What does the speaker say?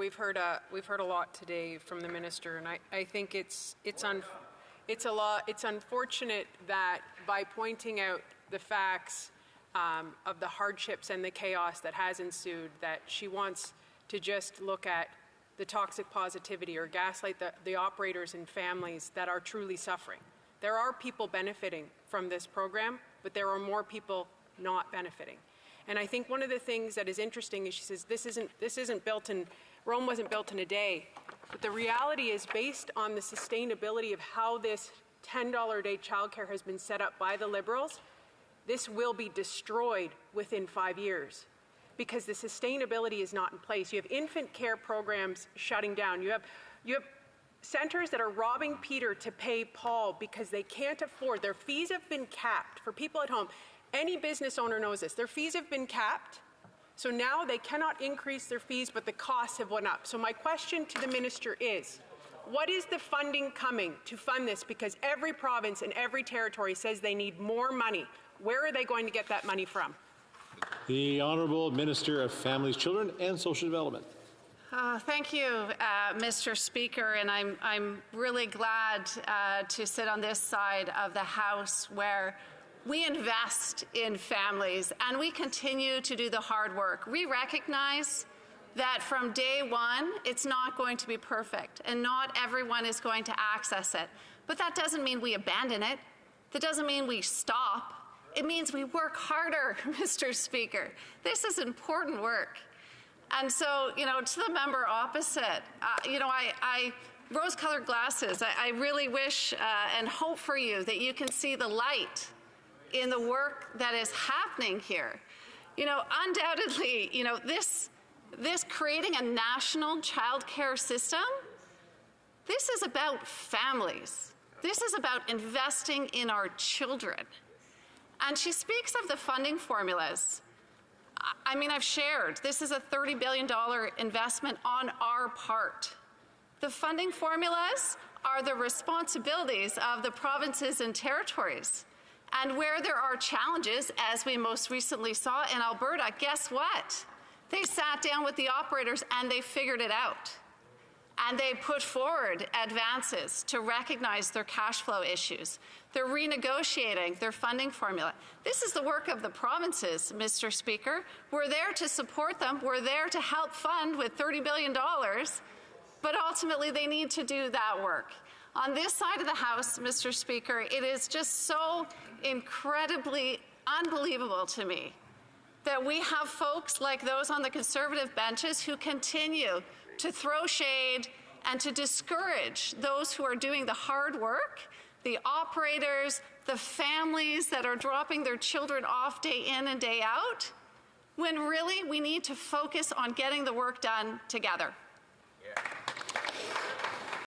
we've heard a lot today from the minister, and I think it's unfortunate that by pointing out the facts of the hardships and the chaos that has ensued, that she wants to just look at the toxic positivity or gaslight the operators and families that are truly suffering. There are people benefiting from this program, but there are more people not benefiting. And I think one of the things that is interesting is she says this isn't built in, Rome wasn't built in a day. But the reality is, based on the sustainability of how this $10 a day childcare has been set up by the Liberals, this will be destroyed within 5 years because the sustainability is not in place. You have infant care programs shutting down. You have centers that are robbing Peter to pay Paul because they can't afford. Their fees have been capped. For people at home, any business owner knows this. Their fees have been capped. So now they cannot increase their fees, but the costs have went up. So my question to the minister is, what is the funding coming to fund this? Because every province and every territory says they need more money. Where are they going to get that money from? The Honourable Minister of Families, Children and Social Development. Thank you, Mr. Speaker, and I'm really glad to sit on this side of the House where we invest in families and we continue to do the hard work. We recognize that from day one, it's not going to be perfect and not everyone is going to access it. But that doesn't mean we abandon it. That doesn't mean we stop. It means we work harder, Mr. Speaker. This is important work. And so, to the member opposite, I rose-colored glasses. I really wish and hope for you that you can see the light in the work that is happening here. Undoubtedly, this creating a national child care system, this is about families. This is about investing in our children. And she speaks of the funding formulas. I've shared, this is a $30 billion investment on our part. The funding formulas are the responsibilities of the provinces and territories. And where there are challenges, as we most recently saw in Alberta, guess what? They sat down with the operators and they figured it out. And they put forward advances to recognize their cash flow issues. They're renegotiating their funding formula. This is the work of the provinces, Mr. Speaker. We're there to support them. We're there to help fund with $30 billion. But ultimately, they need to do that work. On this side of the House, Mr. Speaker, it is just so incredibly unbelievable to me that we have folks like those on the Conservative benches who continue to throw shade and to discourage those who are doing the hard work, the operators, the families that are dropping their children off day in and day out, when really we need to focus on getting the work done together.